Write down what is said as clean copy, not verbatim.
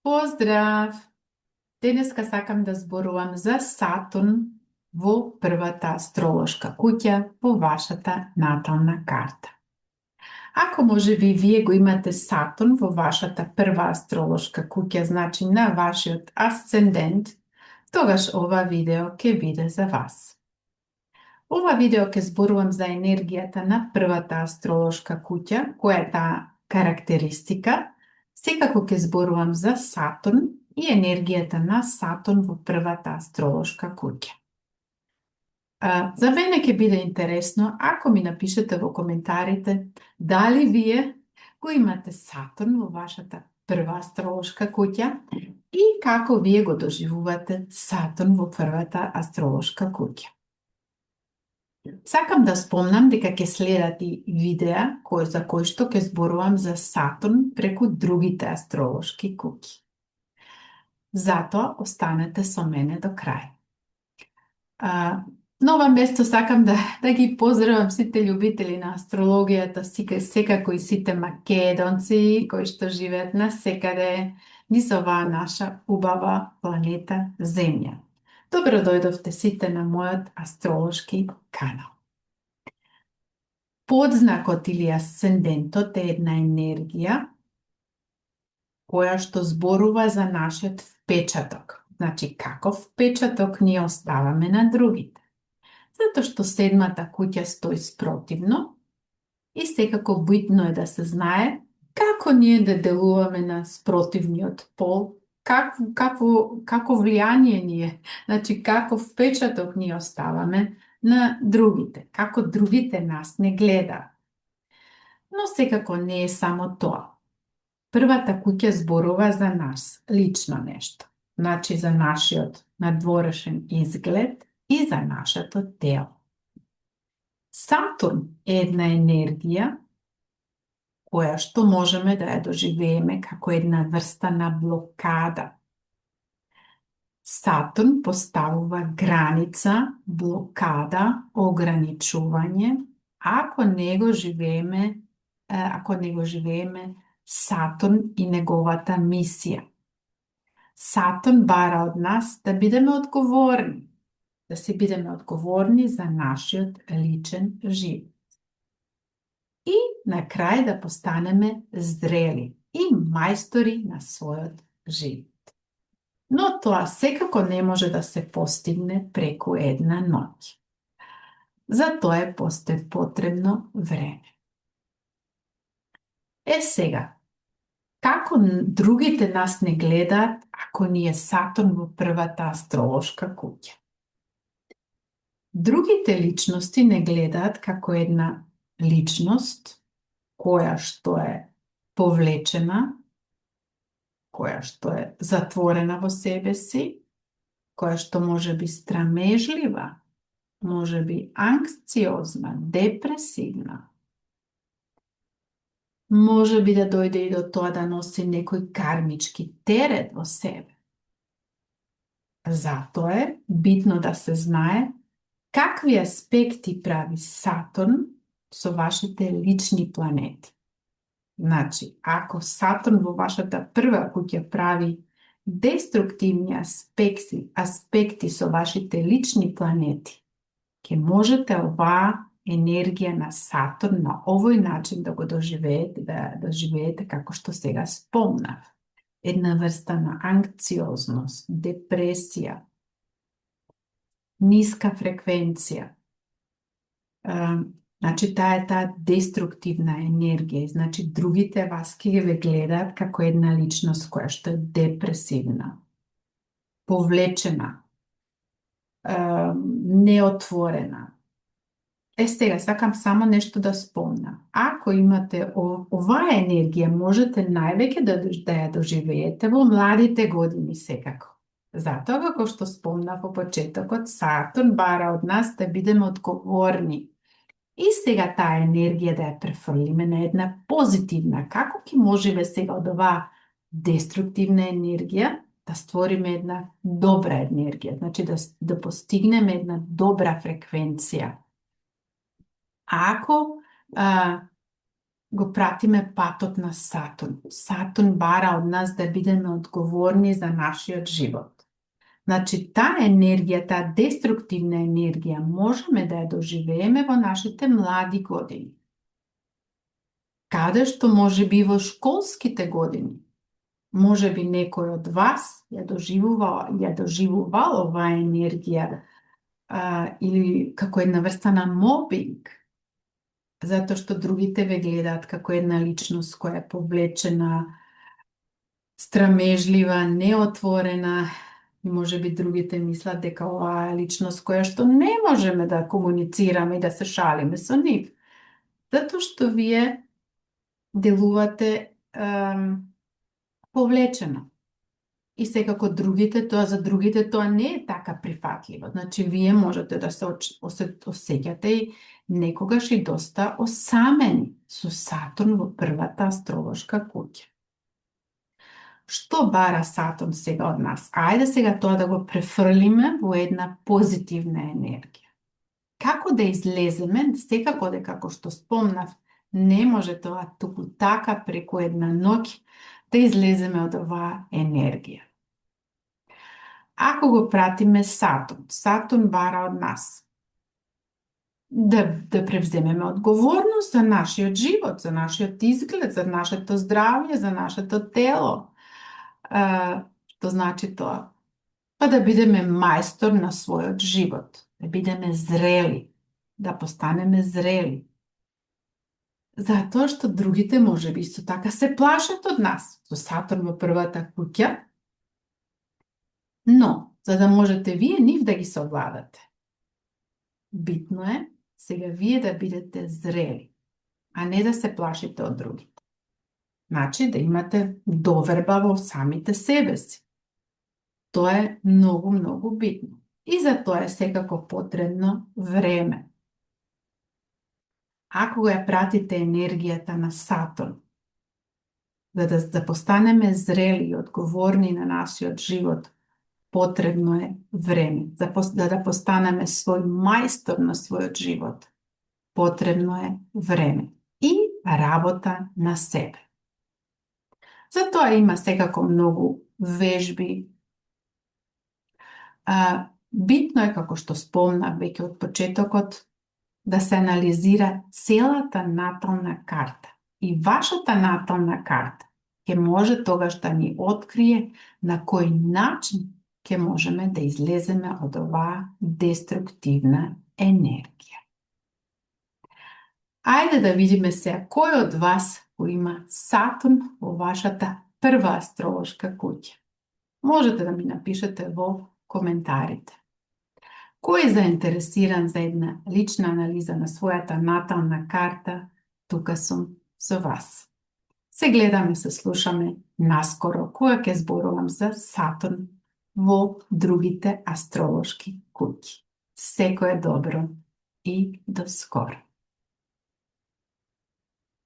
Поздрав! Денеска сакам да зборувам за Сатурн во првата астролошка куќа во вашата натална карта. Ако можеби вие го имате Сатурн во вашата прва астролошка куќа, значи на вашиот асцендент, тогаш ова видео ќе биде за вас. Ова видео ќе зборувам за енергијата на првата астролошка куќа, која е таа карактеристика. Секако ќе зборувам за Сатурн и енергијата на Сатурн во првата астролошка куќа. За мене ќе биде интересно ако ми напишете во коментарите дали вие го имате Сатурн во вашата прва астролошка куќа и како вие го доживувате Сатурн во првата астролошка куќа. Сакам да спомнам дека ќе следат и видеа за кои што ќе зборувам за Сатурн преку другите астролошки куќи. Затоа останете со мене до крај. На ова место сакам да ги поздравам сите љубители на астрологијата, секако и сите македонци кои што живеат насекаде низ оваа наша убава планета Земја. Добро дојдовте сите на мојот астролошки канал. Подзнакот или асцендентот е една енергија која што зборува за нашиот впечаток. Значи, каков впечаток ние оставаме на другите. Затоа што седмата куќа стои спротивно и секако битно е да се знае како ние да делуваме на спротивниот пол, како влијание ние, значи каков впечаток ние оставаме на другите, како другите нас не гледаат. Но секако не е само тоа. Првата куќа зборува за нас, лично нешто, значи за нашиот надворешен изглед и за нашето тело. Сатурн е една енергија која што можеме да ја доживееме како една врста на блокада. Сатурн поставува граница, блокада, ограничување, ако не го живееме Сатурн и неговата мисија. Сатурн бара од нас да бидеме одговорни, да се бидеме одговорни за нашиот личен живот. И на крај да постанеме зрели и мајстори на својот живот. Но тоа секако не може да се постигне преку една ноќ. За тоа е потребно време. Сега, како другите нас не гледаат ако ни е Сатурн во првата астролошка куќа? Другите личности не гледаат како една личност која што е повлечена, која што е затворена во себе си, која што може би страмежлива, може би анксиозна, депресивна. Може би да дојде и до тоа да носи некој кармички терет во себе. Затоа е битно да се знае какви аспекти прави Сатурн со вашите лични планети. Значи, ако Сатурн во вашата прва куќа прави деструктивни аспекти со вашите лични планети, ќе можете оваа енергија на Сатурн на овој начин да го доживеете како што сега спомнав. Една врста на анксиозност, депресија, ниска фреквенција. Значи, таа е таа деструктивна енергија. Значи, другите вас ќе ве гледаат како една личност која што е депресивна, повлечена, неотворена. Сега, сакам само нешто да спомнам. Ако имате оваа енергија, можете највеќе да ја доживеете во младите години секако. Затоа, како што спомнав во почетокот, Сатурн бара од нас да бидеме одговорни. И сега таа енергија да ја префрлиме на една позитивна. Како ќе можеме сега од оваа деструктивна енергија да створиме една добра енергија, значи да постигнеме една добра фреквенција. Ако го пратиме патот на Сатурн. Сатурн бара од нас да бидеме одговорни за нашиот живот. Значи, таа енергија, таа деструктивна енергија, можеме да ја доживееме во нашите млади години. Каде што може би во школските години, може би некој од вас ја доживувал оваа енергија или како една врста на мобинг, затоа што другите ве гледаат како една личност која е повлечена, страмежлива, неотворена, и може би другите мислат дека оваа е личност која што не можеме да комуницираме и да се шалиме со нив. Затоа што вие делувате повлечено. И секако за другите тоа не е така прифатливо. Значи, вие можете да се осеќате и некогаш и доста осамени со Сатурн во првата астролошка куќа. Што бара Сатурн сега од нас? Ајде сега тоа да го префрлиме во една позитивна енергија. Како да излеземе? Секако дека, како што спомнав, не може тоа туку така преку една ноќ да излеземе од оваа енергија. Ако го пратиме Сатурн бара од нас да превземеме одговорност за нашиот живот, за нашиот изглед, за нашето здравје, за нашето тело. Што значи тоа? Па да бидеме мајстор на својот живот, да бидеме зрели, да постанеме зрели. Затоа што другите можеби исто така се плашат од нас, со Сатурн во првата куќа, но за да можете вие нив да ги совладате, битно е сега вие да бидете зрели, а не да се плашите од другите. Значи да имате доверба во самите себе си. Тоа е многу, многу битно. И за тоа е секако потребно време. Ако ја пратите енергијата на Сатурн, за да постанеме зрели и одговорни на нашиот живот, потребно е време. Да постанеме свој мајстор на својот живот, потребно е време и работа на себе. Затоа има секако многу вежби. Битно е, како што спомнав веќе од почетокот, да се анализира целата натална карта. И вашата натална карта ќе може тогаш да ни открие на кој начин ќе можеме да излеземе од оваа деструктивна енергија. Ајде да видиме сега кој од вас го има Сатурн во вашата прва астролошка куќа. Можете да ми напишете во коментарите. Кој е заинтересиран за една лична анализа на својата натална карта, тука сум со вас. Се гледаме, се слушаме наскоро, кога ќе зборувам за Сатурн во другите астролошки куќи. Секое добро и до скоро.